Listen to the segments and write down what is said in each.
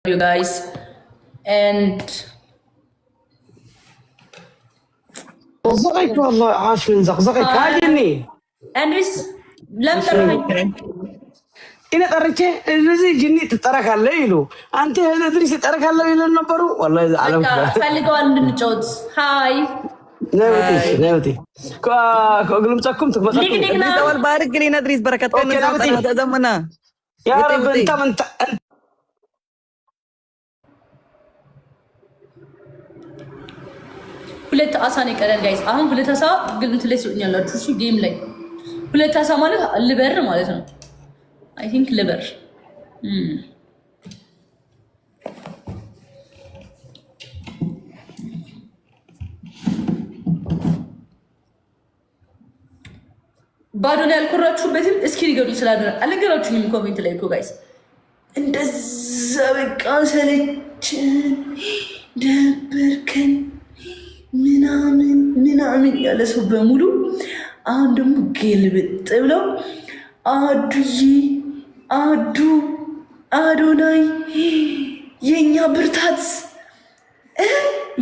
you guys and زغيك والله عاش من زغزغك هاجني Andres لم ترى إنا تركه الذي جني تترك الليلو أنت هذا تريس تترك الليلو النبرو والله إذا علمك فلقوا عند الجود هاي ناوتي كقولهم تكم نيجي أول بارك لنا دريس بركات كنا هذا زمنا يا رب أنت ሁለት አሳ ነው ይቀራል ጋይስ። አሁን ሁለት አሳ ግልምት ላይ ሲሆኛላችሁ እሺ፣ ጌም ላይ ሁለት አሳ ማለት ልበር ማለት ነው። አይ ቲንክ ልበር ባዶ ነው ያልኮራችሁበትም እስኪ ንገሩኝ። ስላደረ አልነገራችሁኝም ኮሜንት ላይ እኮ ጋይስ። እንደዛ በቃ ሰለችን ደበርከን ምናምን ያለ ሰው በሙሉ አሁን ደግሞ ገልብጥ ብለው አዱዬ አዶናይ የኛ ብርታት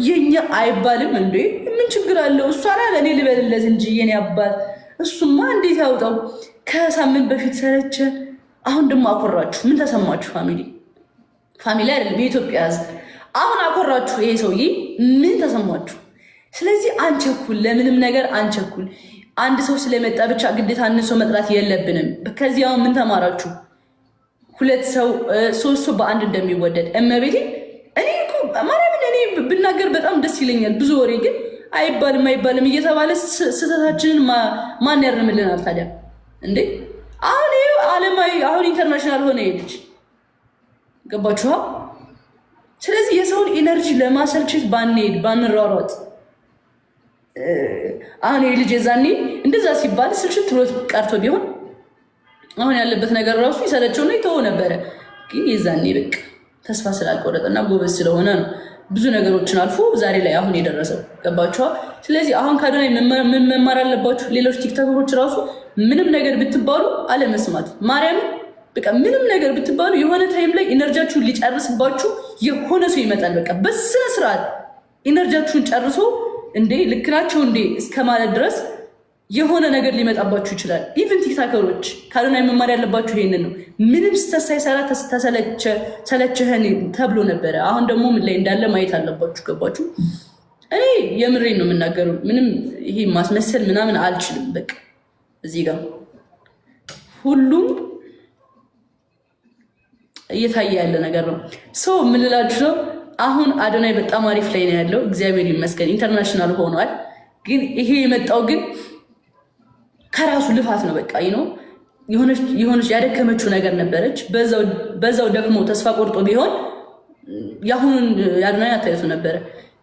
የኛ አይባልም እንዴ? ምን ችግር አለው? እሷ ላይ እኔ ልበልለት እንጂ የኔ አባት እሱማ እንዴት ያውጣው? ከሳምንት በፊት ሰለቸ፣ አሁን ደግሞ አኮራችሁ። ምን ተሰማችሁ? ፋሚሊ አይደለም የኢትዮጵያ ሕዝብ አሁን አኮራችሁ። ይሄ ሰውዬ ምን ተሰማችሁ? ስለዚህ አንቸኩል፣ ለምንም ነገር አንቸኩል። አንድ ሰው ስለመጣ ብቻ ግዴታ አንድ ሰው መጥራት የለብንም። ከዚህ አሁን ምን ተማራችሁ? ሁለት ሰው ሶስት ሰው በአንድ እንደሚወደድ እመቤቴ። እኔ እኮ ማርያምን እኔ ብናገር በጣም ደስ ይለኛል። ብዙ ወሬ ግን አይባልም እየተባለ ስህተታችንን ማን ያርምልናል ታዲያ? እንዴ አሁን ይሄ ዓለማዊ አሁን ኢንተርናሽናል ሆነ ይልጅ ገባችኋ? ስለዚህ የሰውን ኤነርጂ ለማሰልቸት ባንሄድ ባንሯሯጥ። አሁን ይሄ ልጅ የዛኔ እንደዛ ሲባል ስልሽት ትሎት ቀርቶ ቢሆን አሁን ያለበት ነገር ራሱ ይሰለቸውና ይተወ ነበረ። ግን የዛኔ በቃ ተስፋ ስላልቆረጠና ጎበዝ ስለሆነ ነው ብዙ ነገሮችን አልፎ ዛሬ ላይ አሁን የደረሰው። ገባችኋ? ስለዚህ አሁን ከአዶናይ ምን መማር አለባችሁ? ሌሎች ቲክቶከሮች ራሱ ምንም ነገር ብትባሉ አለመስማት። ማርያምን በቃ ምንም ነገር ብትባሉ የሆነ ታይም ላይ ኢነርጂያችሁን ሊጨርስባችሁ የሆነ ሰው ይመጣል። በቃ በስነ ስርዓት ኢነርጂያችሁን ጨርሶ እንዴ ልክ ናቸው እንዴ እስከ ማለት ድረስ የሆነ ነገር ሊመጣባችሁ ይችላል። ኢቭን ቲክቶከሮች ከአዶናይ መማር ያለባችሁ ይሄንን ነው። ምንም ስተት ሳይሰራ ተሰለቸህን ተብሎ ነበረ። አሁን ደግሞ ምን ላይ እንዳለ ማየት አለባችሁ። ገባችሁ? እኔ የምሬን ነው የምናገረው። ምንም ይሄ ማስመሰል ምናምን አልችልም። በቃ እዚህ ጋር ሁሉም እየታየ ያለ ነገር ነው። ሰው የምንላችሁ ነው። አሁን አዶናይ በጣም አሪፍ ላይ ነው ያለው፣ እግዚአብሔር ይመስገን ኢንተርናሽናል ሆኗል። ግን ይሄ የመጣው ግን ከራሱ ልፋት ነው። በቃ ነው የሆነች ያደከመችው ነገር ነበረች። በዛው ደግሞ ተስፋ ቆርጦ ቢሆን የአሁኑን የአዶናይ አታዩቱ ነበረ።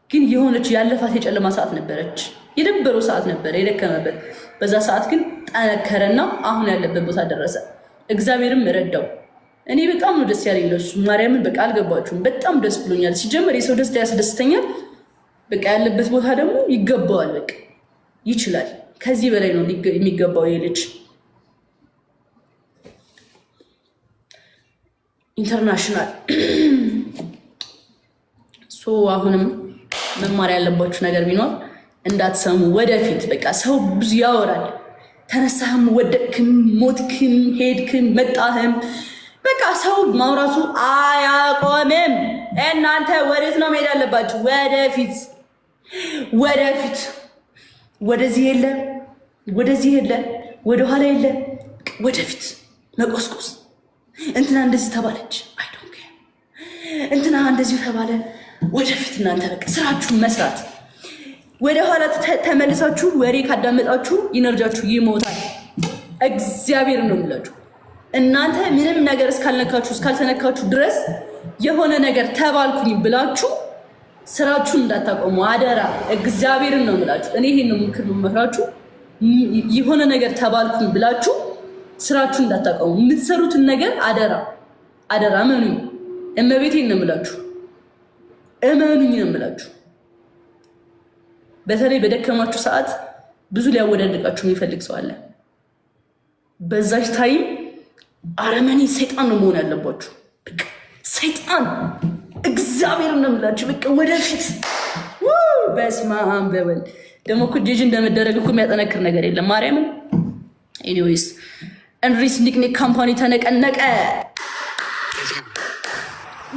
ግን የሆነች ያለፋት የጨለማ ሰዓት ነበረች፣ የደበረው ሰዓት ነበረ፣ የደከመበት። በዛ ሰዓት ግን ጠነከረና አሁን ያለበት ቦታ ደረሰ። እግዚአብሔርም ረዳው። እኔ በጣም ነው ደስ ያለኝ ለሱ። ማርያምን በቃ አልገባችሁም? በጣም ደስ ብሎኛል። ሲጀመር የሰው ደስታ ያስደስተኛል። በቃ ያለበት ቦታ ደግሞ ይገባዋል። በቃ ይችላል። ከዚህ በላይ ነው የሚገባው የልጅ ኢንተርናሽናል። አሁንም መማር ያለባችሁ ነገር ቢኖር እንዳትሰሙ ወደፊት። በቃ ሰው ብዙ ያወራል። ተነሳህም፣ ወደቅክም፣ ሞትክም፣ ሄድክም፣ መጣህም በቃ ሰው ማውራቱ አያቆምም። እናንተ ወዴት ነው መሄድ ያለባችሁ? ወደፊት። ወደዚህ የለ፣ ወደዚህ የለ፣ ወደኋላ የለ፣ ወደፊት መቆስቆስ። እንትና እንደዚህ ተባለች፣ እንትና እንደዚህ ተባለ። ወደፊት እናንተ በቃ ስራችሁን መስራት። ወደኋላ ተመልሳችሁ ወሬ ካዳመጣችሁ ኢነርጂያችሁ ይሞታል። እግዚአብሔር ነው የሚላችሁ። እናንተ ምንም ነገር እስካልተነካችሁ ድረስ የሆነ ነገር ተባልኩኝ ብላችሁ ስራችሁን እንዳታቆሙ አደራ። እግዚአብሔርን ነው የምላችሁ። እኔ ይሄን ነው ምክር መመክራችሁ። የሆነ ነገር ተባልኩኝ ብላችሁ ስራችሁን እንዳታቆሙ። የምትሰሩትን ነገር አደራ እመኑኝ። እመቤቴን ነው የምላችሁ። እመኑኝ ነው የምላችሁ። በተለይ በደከማችሁ ሰዓት ብዙ ሊያወዳድቃችሁ የሚፈልግ ሰው አለ። በዛች ታይም አረመኔ ሰይጣን ነው መሆን ያለባችሁ። ሰይጣን እግዚአብሔር ነው የምላችሁ። በቃ ወደፊት በስመ አብ በወልድ ደግሞ እኮ ጄጅ እንደመደረግ እኮ የሚያጠነክር ነገር የለም ማርያምን። ኤኒዌይስ እንድሪስ ኒክኒክ ካምፓኒ ተነቀነቀ።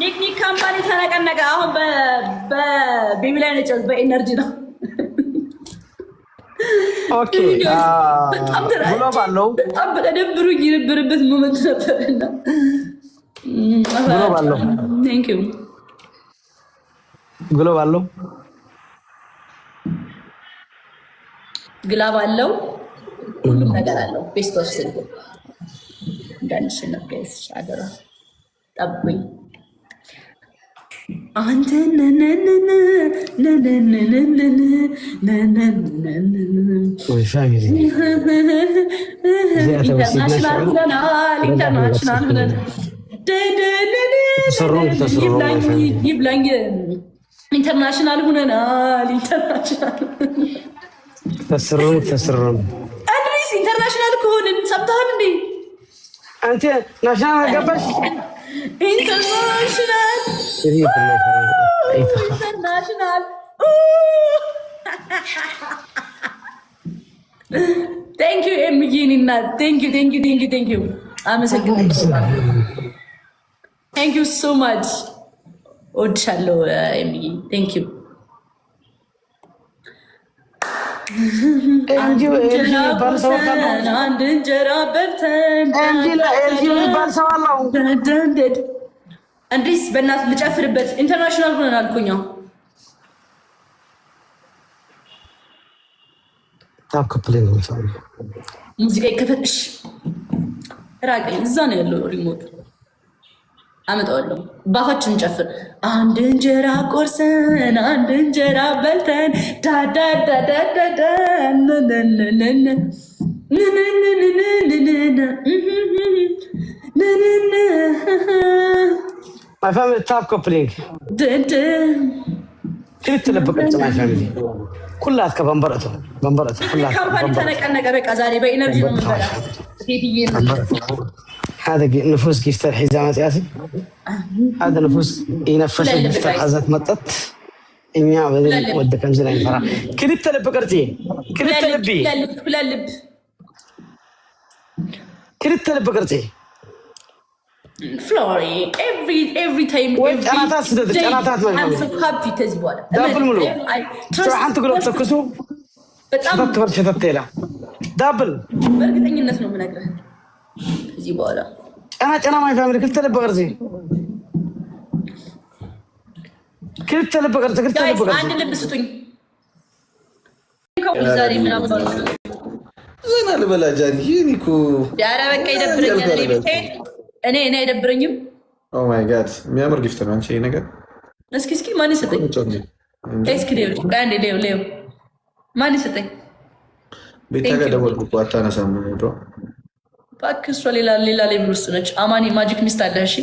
ኒክኒክ ካምፓኒ ተነቀነቀ። አሁን በቤቢ ላይ ነጨት በኤነርጂ ነው። ኦኬ በጣም ደብሩኝ የነበረበት ሞመንት ነበርና ግሎብ አለው ግላብ አለው ሁሉም ነገር አለው። ቤስት ኦፍ ስል እንዳንሸነፍ ጋይስ አደራ ጠብቁኝ። አንተ ኢንተርናሽናል ሁነናል። ተስሩም አድሪስ ኢንተርናሽናል ከሆንን ሰምተሃል እንዴ? አንተ ናሽናል ገባሽ? ኢንተርናሽናል ቴንክ ዩ ኤምጂኒና ቴንክ ዩ አመሰግናለሁ። ቴንክ ዩ ሶ ማች እወድሻለሁ ኤምጂ ቴንክ ዩ። አንድ እንጀራ በልተን እንዲስ በእናትህ ልጨፍርበት። ኢንተርናሽናል ሆነናል እኮ እኛ። ሙዚቃ ይከፈትሽ። ራቀኝ፣ እዛ ነው ያለው ሪሞት። አመጣዋለሁ። ባፋችን እንጨፍር። አንድ እንጀራ ቆርሰን አንድ እንጀራ በልተን ዳዳዳዳዳዳ My family top coupling. كنت لبقت my family. كلها كبنبرته كلها. كمباني تنقنق بقى زاري بإنرجي هذا نفوس كيف حزامات ياسي. هذا نفوس ينفس يفتح حزات مطت. إني بدل ودك أنزل عن فرا. كنت لبقتي. كنت لبي. لا لب. كنت لبقتي. Flori, every time. أنا تاسدت أنا تاس ما. I'm so happy تزبط. دبل ملو. شو أنت قلت تكسو؟ تفكر شتتيلا. دبل. بركة إني الناس نو منقره. تزبط. أنا ما يفهم كنت لبقتي. كنت لبقتي كنت لبقتي. عندي لبستوني. زاري من أبغى. زين البلا جاني ينيكو. يا رب كيدا بريء እኔ አይደብረኝም። ኦ ማይ ጋድ የሚያምር ጊፍት ነው። አንቺ ነገር እስኪ ማን ይሰጠኝ? እስኪ ሌው ማን ይሰጠኝ? ቤታ ጋር ደወልኩ እኮ አታነሳም። ነው እባክህ እሷ ሌላ ሌቭል ውስጥ ነች። አማኒ ማጂክ ሚስት አለ። እሺ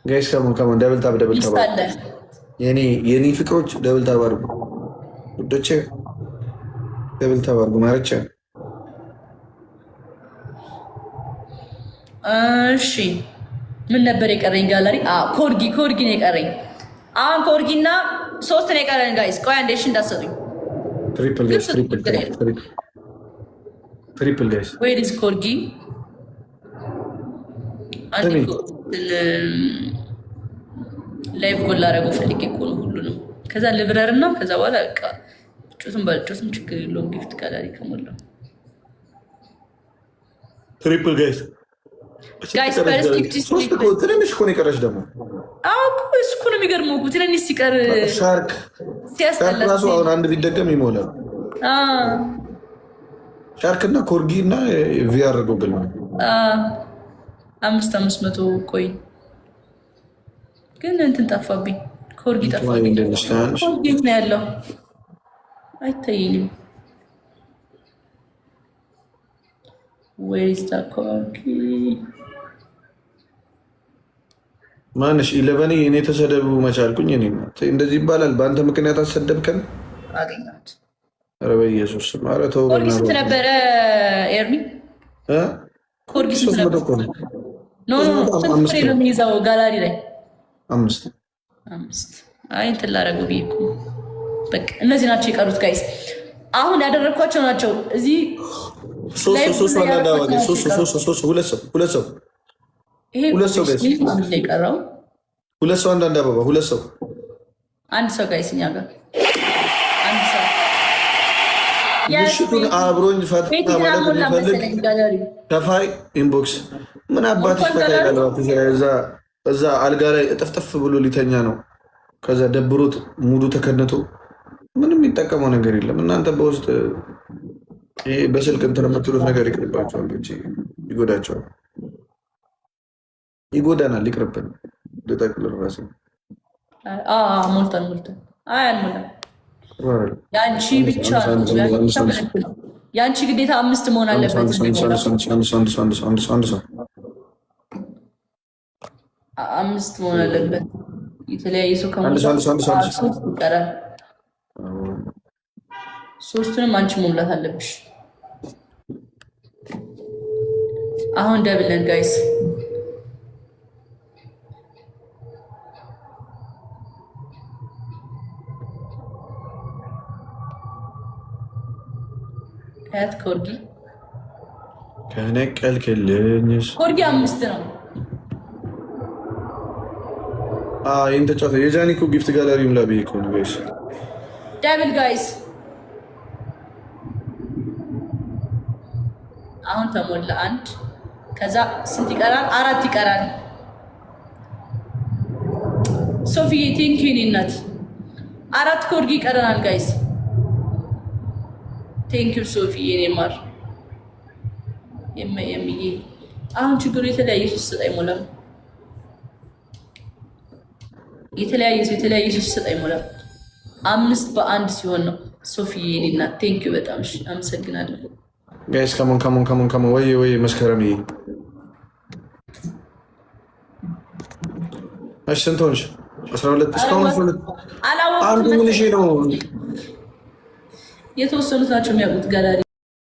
ጋይስ ከሞን ደብል ታብ የኔ ፍቅሮች ደብል ታብ አድርጉ ውዶቼ፣ ደብል ታብ አድርጉ ማረቻ። እሺ ምን ነበር የቀረኝ? ጋለሪ ኮርጊ ነው የቀረኝ። አሁን ኮርጊና 3 ነው የቀረኝ ጋይስ። ቆይ አንዴ እሺ እንዳሰጡኝ። ትሪፕል ጋይስ ዌር ኢዝ ኮርጊ? ላይቭ ጎል አደረገው ፈልጌ እኮ ነው ሁሉንም። ከዛ ልብረርና ከዛ በኋላ በቃ ጩትም ችግር የለውም። ጊፍት ጋለሪ ከሞላው ትሪፕል ጋይስ ትንንሽ እኮ ነው የቀረች ደግሞ። እሱ እኮ ነው የሚገርመው እኮ ትንንሽ ሲቀር ሻርክ ራሱ አሁን አንድ ቢደገም ይሞላል። ሻርክ እና ኮርጊ እና ቪአር ጉግል ነው 500 ቆይ ግን እንትን ጠፋብኝ። ኮርጊ ጠፋብኝ። ኮርጊ ነው ያለው አይታየኝም። Where is the corgi? ማንሽ 11 እኔ ተሰደቡ መቻልኩኝ። እኔ እንደዚህ ይባላል። በአንተ ምክንያት አሰደብከን። አገኛት። ኧረ በኢየሱስ ኧረ ተው። ኮርጊ ስንት ነበረ ኤርሚ? ኮርጊ ስንት ነበረ? ኖ ስንት ፍሬ ነው የሚይዘው ጋላሪ ላይ? 5 አይ እንትን ላደረገው ብዬ እኮ በቃ እነዚህ ናቸው የቀሩት ጋይስ። አሁን ያደረግኳቸው ናቸው። እዚህ ሁለት ሰው አንዳንድ አበባ አንድ ሰው ጋይስ እኛ ጋር አንድ ሰው ምሽቱን አብሮኝ ፈታ ማለት የሚፈልግ ከፋይ ኢንቦክስ ምን አባት ፈታ ይላል። እዛ አልጋ ላይ እጥፍጥፍ ብሎ ሊተኛ ነው። ከዛ ደብሮት ሙሉ ተከነቶ ምንም የሚጠቀመው ነገር የለም። እናንተ በውስጥ በስልክ እንትን የምትሉት ነገር ይቅርባቸዋል። ይጎዳቸዋል፣ ይጎዳናል። ይቅርብን። ልጠቅልል ራሴ ሞልቷል። አይ አልሞላም። የአንቺ ብቻ የአንቺ ግዴታ 5 መሆን አለበት። አንድ ሰው 5 መሆን አለበት። የተለያየ ሰው ከ3 ይቀራል። 3ቱንም አንቺ መሙላት አለብሽ። አሁን ደብለን ጋይስ ያት ኮርጊ ከነቀልክልኝስ ኮርጊ 5 ነው። ይህን ተጫወተ። የጃኒ እኮ ጊፍት ጋላሪ ምላ ብዬ እኮ ነው ጋይስ። ደብል ጋይስ አሁን ተሞላ 1 ከዛ ስንት ይቀራል? 4 ይቀራል። ሶፊዬ ቴንክ ዩ እናት 4 ኮርጊ ይቀረናል ጋይስ። ቴንክ ዩ ሶፊዬ እኔ ማር የሚዬ አሁን ችግሩ የተለያየ ሲሰጥ አይሞላም። የተለያየ ሲሰጥ አይሞላም። 5 በ1 ሲሆን ነው። ሶፊዬ እኔ እናት ቴንክ ዩ በጣም እሺ፣ አመሰግናለሁ ጋይስ። ከሞን ወይ መስከረም ይሄ እሺ ስንት ሆንሽ? 12 እስካሁን 12 አንዱ ምን ነው? የተወሰኑት ናቸው የሚያውቁት ጋላሪ